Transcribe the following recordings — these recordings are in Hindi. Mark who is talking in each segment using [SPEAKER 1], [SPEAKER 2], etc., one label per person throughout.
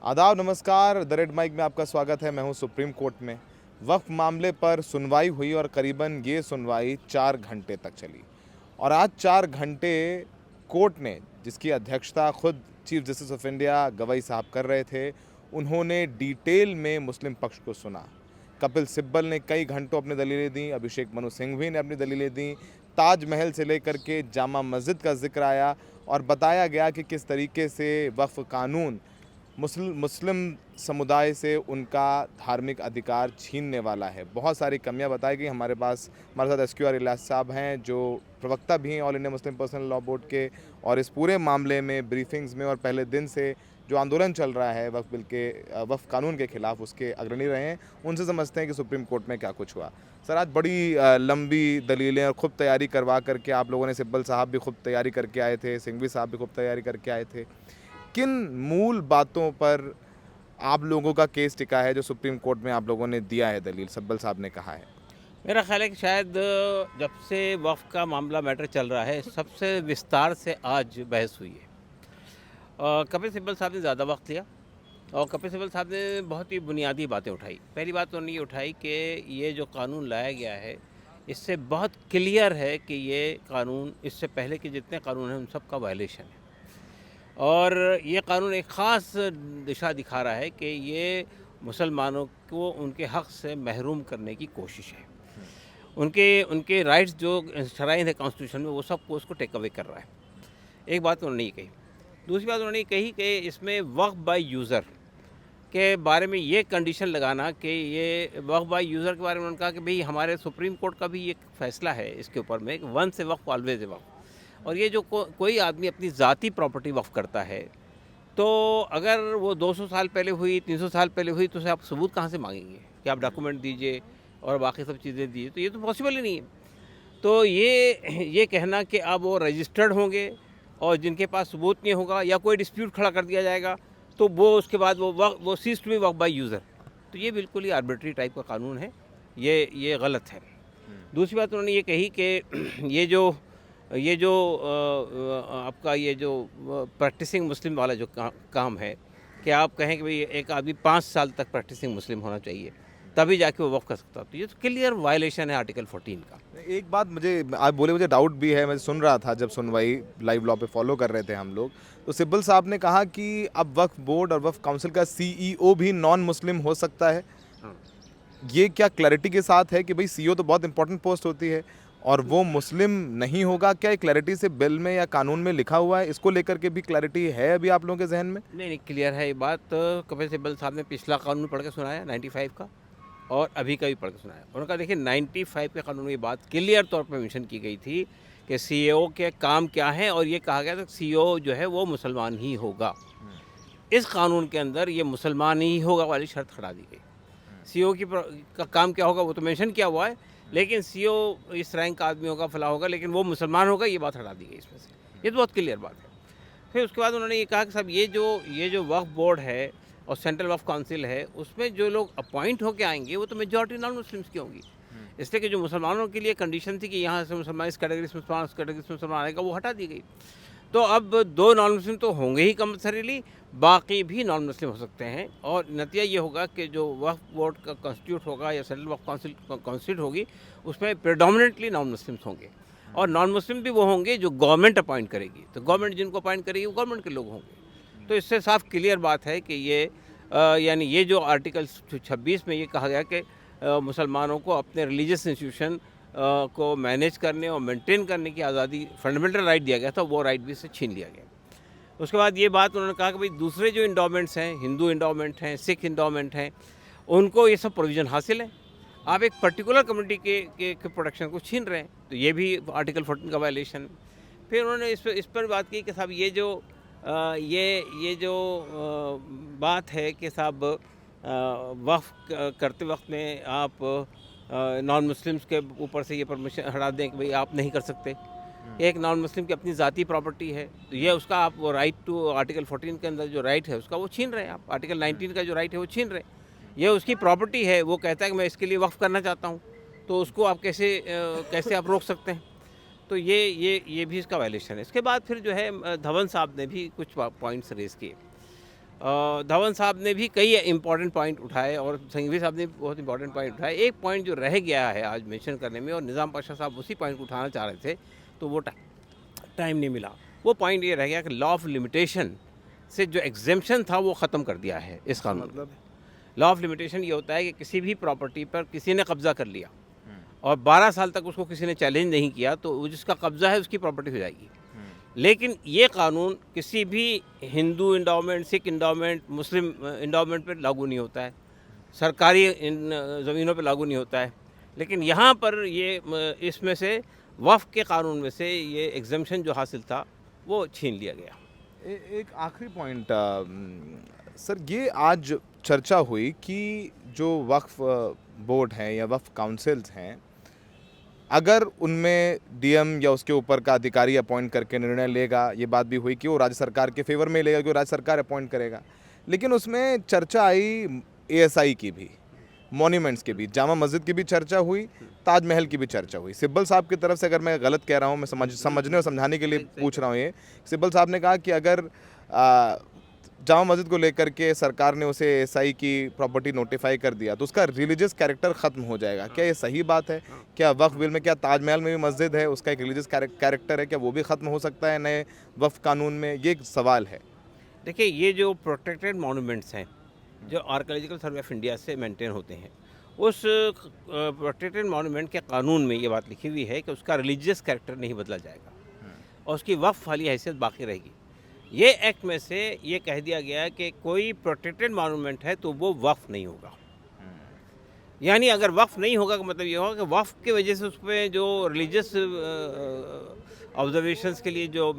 [SPEAKER 1] आदाब, नमस्कार। द रेड माइक में आपका स्वागत है। मैं हूं सुप्रीम कोर्ट में। वक्फ मामले पर सुनवाई हुई और करीबन ये सुनवाई 4 घंटे तक चली और आज 4 घंटे कोर्ट ने, जिसकी अध्यक्षता खुद chief justice of India Gavai साहब कर रहे थे, उन्होंने डिटेल में मुस्लिम पक्ष को सुना। कपिल सिब्बल ने कई घंटों अपनी दलीलें दी, अभिषेक मनु सिंघवी ने अपनी दलीलें दी, ताजमहल से लेकर के जामा मस्जिद का जिक्र आया और बताया गया कि किस तरीके से वक्फ कानून मुस्लिम समुदाय से उनका धार्मिक अधिकार छीनने वाला है। बहुत सारी कमियां बताई गई। हमारे साथ SQR इलियास साहब हैं, जो प्रवक्ता भी हैं all India Muslim personal law board के, और इस पूरे मामले में ब्रीफिंग्स में और पहले दिन से जो आंदोलन चल रहा है वक्फ कानून के खिलाफ, उसके अग्रणी रहे हैं। उनसे समझते हैं कि सुप्रीम कोर्ट में क्या कुछ हुआ। सर, आज बड़ी लंबी दलीलें और खूब तैयारी करवा करके आप लोगों ने, सिब्बल साहब भी खूब तैयारी करके आए थे, सिंघवी साहब भी खूब तैयारी करके आए थे। किन मूल बातों पर आप लोगों का केस टिका है जो सुप्रीम कोर्ट में आप लोगों ने दिया है दलील, सिब्बल साहब ने कहा है?
[SPEAKER 2] मेरा ख्याल है कि शायद जब से वफ़ का मामला मैटर चल रहा है, सबसे विस्तार से आज बहस हुई है। कपिल सिब्बल साहब ने ज़्यादा वक्त लिया और कपिल सिब्बल साहब ने बहुत ही बुनियादी बातें उठाई। पहली बात तो उन्होंने ये उठाई कि ये जो कानून लाया गया है, इससे बहुत क्लियर है कि ये कानून इससे पहले के जितने कानून हैं उन सब का वायलेशन है और ये कानून एक ख़ास दिशा दिखा रहा है कि ये मुसलमानों को उनके हक़ से महरूम करने की कोशिश है। उनके उनके राइट्स जो शराइन है कॉन्स्टिट्यूशन में, वो सब को उसको टेक अवे कर रहा है। एक बात उन्होंने ये कही। दूसरी बात उन्होंने कही कि इसमें वक्फ बाय यूज़र के बारे में ये कंडीशन लगाना कि ये वक्फ बाय यूज़र के बारे में उन्होंने कहा कि भाई हमारे सुप्रीम कोर्ट का भी एक फ़ैसला है इसके ऊपर में, वन से वक्फ ऑलवेज ए वक्फ। और ये जो कोई आदमी अपनी ज़ाती प्रॉपर्टी वक्फ करता है, तो अगर वो 200 साल पहले हुई, 300 साल पहले हुई, तो उसे आप सबूत कहाँ से मांगेंगे कि आप डॉक्यूमेंट दीजिए और बाकी सब चीज़ें दीजिए? तो ये तो पॉसिबल ही नहीं है। तो ये कहना कि अब वो रजिस्टर्ड होंगे और जिनके पास सबूत नहीं होगा या कोई डिस्प्यूट खड़ा कर दिया जाएगा, तो वो उसके बाद वो cease to be waqf by user, तो ये बिल्कुल ही आर्बिट्री टाइप का कानून है। ये गलत है। दूसरी बात उन्होंने ये कही कि ये जो आपका ये जो प्रैक्टिसिंग मुस्लिम वाला जो काम है, कि आप कहें कि भाई एक आदमी 5 साल तक प्रैक्टिसिंग मुस्लिम होना चाहिए, तभी जाके वो वक्फ कर सकता है। तो ये तो क्लियर वायलेशन है आर्टिकल 14 का।
[SPEAKER 1] एक बात आप बोले, मुझे डाउट भी है। मैं सुन रहा था जब सुनवाई लाइव लॉ पे फॉलो कर रहे थे हम लोग, तो सिब्बल साहब ने कहा कि अब वक्फ बोर्ड और वक्फ काउंसिल का CEO भी नॉन मुस्लिम हो सकता है।
[SPEAKER 2] हाँ।
[SPEAKER 1] ये क्या क्लैरिटी के साथ है कि भाई CEO तो बहुत इंपॉर्टेंट पोस्ट होती है और वो मुस्लिम नहीं होगा? क्या एक क्लैरिटी से बिल में या कानून में लिखा हुआ है? इसको लेकर के भी क्लैरिटी है अभी आप लोगों के जहन में?
[SPEAKER 2] नहीं, क्लियर है ये बात। कपिल सिब्बल साहब ने पिछला कानून पढ़ के सुनाया 95 का, और अभी का भी पढ़ के सुनाया। उन्होंने कहा देखिए 95 के कानून में ये बात क्लियर तौर पर मेंशन की गई थी कि CEO के काम क्या हैं, और ये कहा गया था CEO जो है वो मुसलमान ही होगा। इस कानून के अंदर ये मुसलमान ही होगा वाली शर्त हटा दी गई। CEO का काम क्या होगा वो तो मेंशन किया हुआ है, लेकिन CEO इस रैंक का आदमी होगा, फला होगा, लेकिन वो मुसलमान होगा, ये बात हटा दी गई इसमें से। ये तो बहुत क्लियर बात है। फिर उसके बाद उन्होंने ये कहा कि साहब ये जो वक्फ बोर्ड है और सेंट्रल वक्फ काउंसिल है, उसमें जो लोग अपॉइंट होकर आएंगे वो तो मेजॉरिटी नॉन मुस्लिम्स की होंगी। इसलिए कि जो मुसलमानों के लिए कंडीशन थी कि यहाँ से मुसलमान इस कैटेगरी से मुसलमान, उस कैटेगरी से मुसलमान आएगा, वो हटा दी गई। तो अब 2 नॉन मुस्लिम तो होंगे ही कंपल्सरीली, बाकी भी नॉन मुस्लिम हो सकते हैं। और नतीजा ये होगा कि जो वक्फ बोर्ड का कॉन्स्टिट्यूट होगा या सेंट्रल वक्फ काउंसिल कॉन्स्टिट्यूट होगी, उसमें प्रेडोमिनेटली नॉन मुस्लिम्स होंगे, और नॉन मुस्लिम भी वो होंगे जो गवर्नमेंट अपॉइंट करेगी। तो गवर्नमेंट जिनको अपॉइंट करेगी वो गवर्नमेंट के लोग होंगे। तो इससे साफ क्लियर बात है कि यानी ये जो आर्टिकल 26 में ये कहा गया कि मुसलमानों को अपने रिलीजियस इंस्टीट्यूशन को मैनेज करने और मेंटेन करने की आज़ादी, फंडामेंटल राइट दिया गया था, वो राइट भी से छीन लिया गया। उसके बाद ये बात उन्होंने कहा कि भाई दूसरे जो इंडोमेंट्स हैं, हिंदू इंडोमेंट हैं, सिख इंडोमेंट हैं, उनको ये सब प्रोविज़न हासिल है। आप एक पर्टिकुलर कम्युनिटी के प्रोटेक्शन को छीन रहे हैं, तो ये भी आर्टिकल 14 का वायलेशन है। फिर उन्होंने इस पर बात की कि साहब ये जो बात है कि साहब वक्फ करते वक्त में आप नॉन मुस्लिम्स के ऊपर से ये परमिशन हटा दें कि भाई आप नहीं कर सकते। एक नॉन मुस्लिम की अपनी ज़ाती प्रॉपर्टी है, तो ये उसका आप वो राइट टू आर्टिकल 14 के अंदर जो राइट है उसका वो छीन रहे हैं आप। आर्टिकल 19 का जो राइट है वो छीन रहे हैं। ये उसकी प्रॉपर्टी है, वो कहता है कि मैं इसके लिए वक्फ करना चाहता हूँ, तो उसको आप कैसे आप रोक सकते हैं? तो ये भी इसका वायलेशन है। इसके बाद फिर जो है धवन साहब ने भी कुछ पॉइंट्स रेज़ किए। धवन साहब ने भी कई इम्पोर्टेंट पॉइंट उठाए और संघवी साहब ने भी बहुत इंपॉर्टेंट पॉइंट उठाए। एक पॉइंट जो रह गया है आज मेंशन करने में, और निज़ाम पाशा साहब उसी पॉइंट को उठाना चाह रहे थे तो वो टाइम नहीं मिला। वो पॉइंट ये रह गया कि लॉ ऑफ लिमिटेशन से जो एग्जेम्पशन था वो ख़त्म कर दिया है इस कानून में। लॉ ऑफ लिमिटेशन ये होता है कि किसी भी प्रॉपर्टी पर किसी ने कब्जा कर लिया और 12 साल तक उसको किसी ने चैलेंज नहीं किया तो वो जिसका कब्जा है उसकी प्रॉपर्टी हो जाएगी। लेकिन ये कानून किसी भी हिंदू इंडोमेंट, सिख इंडोमेंट, मुस्लिम इंडोमेंट पर लागू नहीं होता है, सरकारी ज़मीनों पर लागू नहीं होता है। लेकिन यहाँ पर ये इसमें से वफ़ के कानून में से ये एग्जम्पशन जो हासिल था वो छीन लिया गया।
[SPEAKER 1] एक आखिरी पॉइंट सर, ये आज चर्चा हुई कि जो वक्फ बोर्ड हैं या वक्फ काउंसिल्स हैं, अगर उनमें डीएम या उसके ऊपर का अधिकारी अपॉइंट करके निर्णय लेगा, ये बात भी हुई कि वो राज्य सरकार के फेवर में लेगा, क्योंकि राज्य सरकार अपॉइंट करेगा। लेकिन उसमें चर्चा आई एएसआई की भी, मॉन्यूमेंट्स की भी, जामा मस्जिद की भी चर्चा हुई, ताजमहल की भी चर्चा हुई। सिब्बल साहब की तरफ से, अगर मैं गलत कह रहा हूँ, मैं समझने और समझाने के लिए पूछ रहा हूँ, ये सिब्बल साहब ने कहा कि अगर जामा मस्जिद को लेकर के सरकार ने उसे एएसआई की प्रॉपर्टी नोटिफाई कर दिया तो उसका रिलीजियस कैरेक्टर ख़त्म हो जाएगा। क्या ये सही बात है? क्या वक्फ बिल में, क्या ताजमहल में भी मस्जिद है, उसका एक रिलीजियस कैरेक्टर है, क्या वो भी ख़त्म हो सकता है नए वक्फ कानून में? ये एक सवाल है।
[SPEAKER 2] देखिए, ये जो प्रोटेक्टेड मॉन्यूमेंट्स हैं जो आर्कियोलॉजिकल सर्वे ऑफ इंडिया से मेंटेन होते हैं, उस प्रोटेक्टेड मॉन्यूमेंट के कानून में ये बात लिखी हुई है कि उसका रिलीजियस कैरेक्टर नहीं बदला जाएगा और उसकी वक्फ वाली हैसियत बाकी रहेगी। ये एक्ट में से ये कह दिया गया है कि कोई प्रोटेक्टेड मॉन्यूमेंट है तो वो वक्फ नहीं होगा। यानी अगर वक्फ नहीं होगा का मतलब ये होगा कि वक्फ की वजह से उस पर जो रिलीजियस ऑब्जर्वेशंस के लिए जो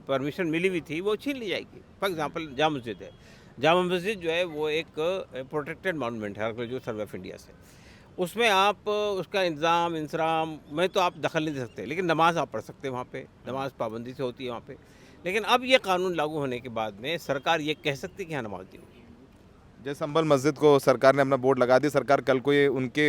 [SPEAKER 2] परमिशन मिली हुई थी वो छीन ली जाएगी। फॉर एग्जांपल जामा मस्जिद है, जामा मस्जिद जो है वो एक प्रोटेक्टेड मॉन्यूमेंट है आर्कियोलॉजिकल सर्वे ऑफ इंडिया से। उसमें आप उसका इंतज़ाम इंसराम में तो आप दखल नहीं दे सकते, लेकिन नमाज आप पढ़ सकते हैं वहाँ पे, नमाज पाबंदी से होती है वहाँ पे। लेकिन अब ये कानून लागू होने के बाद में सरकार ये कह सकती है कि हाँ नमाज दी होगी।
[SPEAKER 1] जैसे अंबल मस्जिद को सरकार ने अपना बोर्ड लगा दी, सरकार कल को ये उनके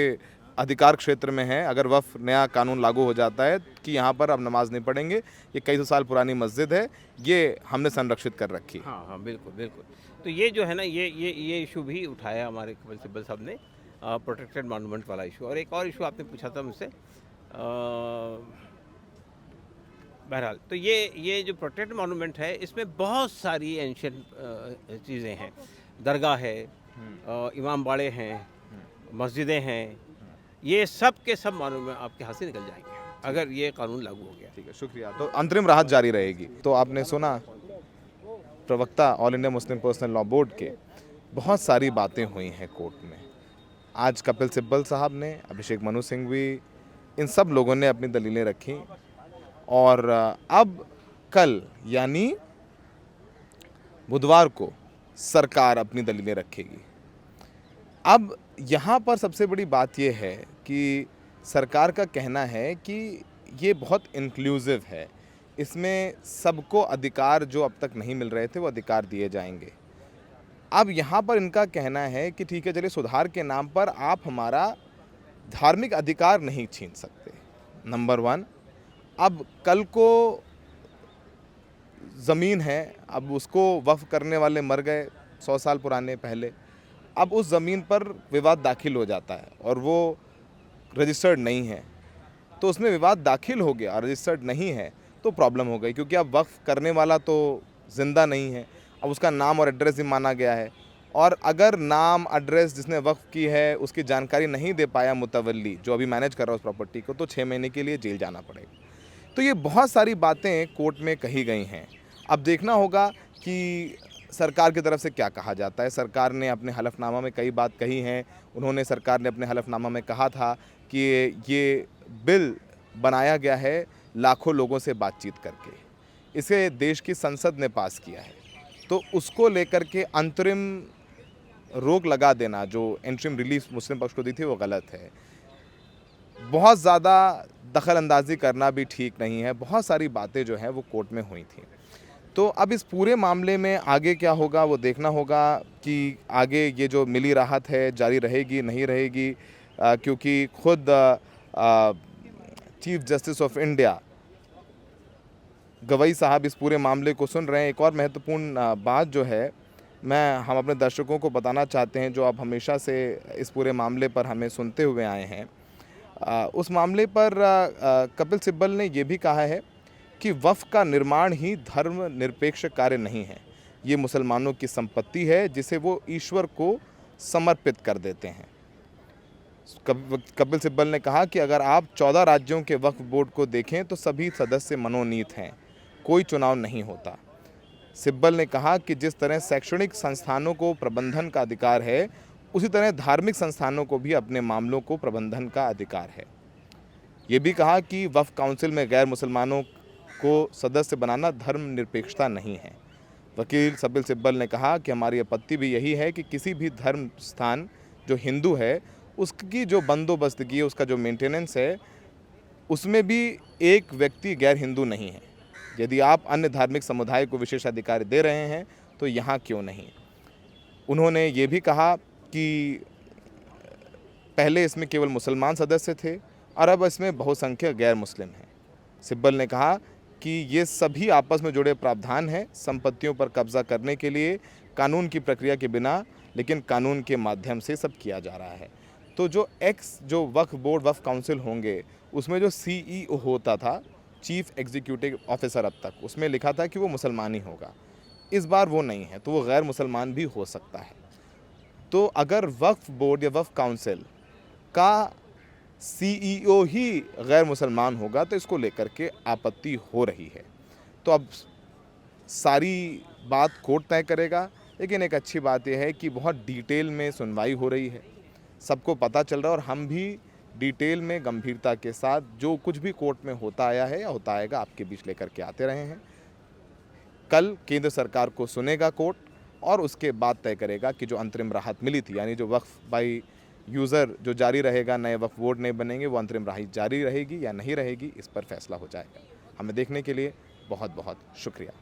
[SPEAKER 1] अधिकार क्षेत्र में है, अगर वफ़ नया कानून लागू हो जाता है कि यहाँ पर अब नमाज नहीं पढ़ेंगे, ये कई सौ साल पुरानी मस्जिद है, ये हमने संरक्षित कर रखी।
[SPEAKER 2] हाँ हाँ, बिल्कुल बिल्कुल। तो ये जो है ना, ये इशू भी उठाया हमारे कपिल सिब्बल साहब ने, प्रोटेक्टेड मॉन्यूमेंट वाला इशू। और एक और इशू आपने पूछा था मुझसे, बहरहाल तो ये जो प्रोटेक्टेड मॉन्यूमेंट है इसमें बहुत सारी एंशियंट चीज़ें हैं। दरगाह है, इमाम बाड़े हैं, मस्जिदें हैं, ये सब के सब मॉन्यूमेंट आपके हाथ से निकल जाएंगे अगर ये कानून लागू हो गया।
[SPEAKER 1] ठीक है, शुक्रिया। तो अंतरिम राहत जारी रहेगी। तो आपने सुना प्रवक्ता all India Muslim personal law board के, बहुत सारी बातें हुई हैं कोर्ट में। आज कपिल सिब्बल साहब ने, अभिषेक मनु सिंघवी, इन सब लोगों ने अपनी दलीलें रखी और अब कल यानी बुधवार को सरकार अपनी दलीलें रखेगी। अब यहाँ पर सबसे बड़ी बात यह है कि सरकार का कहना है कि ये बहुत इंक्लूसिव है, इसमें सबको अधिकार जो अब तक नहीं मिल रहे थे वो अधिकार दिए जाएंगे। अब यहाँ पर इनका कहना है कि ठीक है, चलिए सुधार के नाम पर आप हमारा धार्मिक अधिकार नहीं छीन सकते, नंबर 1। अब कल को ज़मीन है, अब उसको वक्फ करने वाले मर गए 100 साल पुराने पहले, अब उस ज़मीन पर विवाद दाखिल हो जाता है और वो रजिस्टर्ड नहीं है, तो उसमें विवाद दाखिल हो गया, रजिस्टर्ड नहीं है तो प्रॉब्लम हो गई, क्योंकि अब वक्फ करने वाला तो ज़िंदा नहीं है, अब उसका नाम और एड्रेस भी माना गया है। और अगर नाम एड्रेस जिसने वक्फ की है उसकी जानकारी नहीं दे पाया मुतवल्ली जो अभी मैनेज कर रहा है उस प्रॉपर्टी को, तो 6 महीने के लिए जेल जाना पड़ेगा। तो ये बहुत सारी बातें कोर्ट में कही गई हैं। अब देखना होगा कि सरकार की तरफ से क्या कहा जाता है। सरकार ने अपने हलफनामा में कई बात कही हैं। सरकार ने अपने हलफनामा में कहा था कि ये बिल बनाया गया है लाखों लोगों से बातचीत करके, इसे देश की संसद ने पास किया है, तो उसको लेकर के अंतरिम रोक लगा देना जो इंटरिम रिलीफ मुस्लिम पक्ष को दी थी वो गलत है। बहुत ज़्यादा दखल अंदाजी करना भी ठीक नहीं है। बहुत सारी बातें जो हैं वो कोर्ट में हुई थी। तो अब इस पूरे मामले में आगे क्या होगा वो देखना होगा कि आगे ये जो मिली राहत है जारी रहेगी नहीं रहेगी, क्योंकि खुद chief justice of India Gavai साहब इस पूरे मामले को सुन रहे हैं। एक और महत्वपूर्ण बात जो है हम अपने दर्शकों को बताना चाहते हैं, जो आप हमेशा से इस पूरे मामले पर हमें सुनते हुए आए हैं, उस मामले पर कपिल सिब्बल ने ये भी कहा है कि वक्फ का निर्माण ही धर्मनिरपेक्ष कार्य नहीं है, ये मुसलमानों की संपत्ति है जिसे वो ईश्वर को समर्पित कर देते हैं। कपिल सिब्बल ने कहा कि अगर आप 14 राज्यों के वक्फ बोर्ड को देखें तो सभी सदस्य मनोनीत हैं, कोई चुनाव नहीं होता। सिब्बल ने कहा कि जिस तरह शैक्षणिक संस्थानों को प्रबंधन का अधिकार है, उसी तरह धार्मिक संस्थानों को भी अपने मामलों को प्रबंधन का अधिकार है। ये भी कहा कि वक्फ काउंसिल में गैर मुसलमानों को सदस्य बनाना धर्मनिरपेक्षता नहीं है। वकील कपिल सिब्बल ने कहा कि हमारी आपत्ति भी यही है कि किसी भी धर्म स्थान जो हिंदू है, उसकी जो बंदोबस्तगी है, उसका जो मेंटेनेंस है, उसमें भी एक व्यक्ति गैर हिंदू नहीं है। यदि आप अन्य धार्मिक समुदाय को विशेषाधिकार दे रहे हैं तो यहाँ क्यों नहीं। उन्होंने ये भी कहा कि पहले इसमें केवल मुसलमान सदस्य थे और अब इसमें बहुसंख्यक गैर मुस्लिम हैं। सिब्बल ने कहा कि ये सभी आपस में जुड़े प्रावधान हैं संपत्तियों पर कब्जा करने के लिए, कानून की प्रक्रिया के बिना, लेकिन कानून के माध्यम से सब किया जा रहा है। तो जो वक्फ बोर्ड वक्फ काउंसिल होंगे, उसमें जो CEO होता था, चीफ एग्जीक्यूटिव ऑफिसर, अब तक उसमें लिखा था कि वो मुसलमान ही होगा। इस बार वो नहीं है, तो वो गैर मुसलमान भी हो सकता है। तो अगर वक्फ बोर्ड या वक्फ काउंसिल का CEO ही गैर मुसलमान होगा तो इसको लेकर के आपत्ति हो रही है। तो अब सारी बात कोर्ट तय करेगा, लेकिन एक अच्छी बात यह है कि बहुत डिटेल में सुनवाई हो रही है, सबको पता चल रहा है, और हम भी डिटेल में गंभीरता के साथ जो कुछ भी कोर्ट में होता आया है या होता आएगा आपके बीच लेकर के आते रहे हैं। कल केंद्र सरकार को सुनेगा कोर्ट और उसके बाद तय करेगा कि जो अंतरिम राहत मिली थी, यानी जो वक्फ बाई यूज़र जो जारी रहेगा, नए वक्फ बोर्ड नहीं बनेंगे, वो अंतरिम राहत जारी रहेगी या नहीं रहेगी, इस पर फैसला हो जाएगा। हमें देखने के लिए बहुत बहुत शुक्रिया।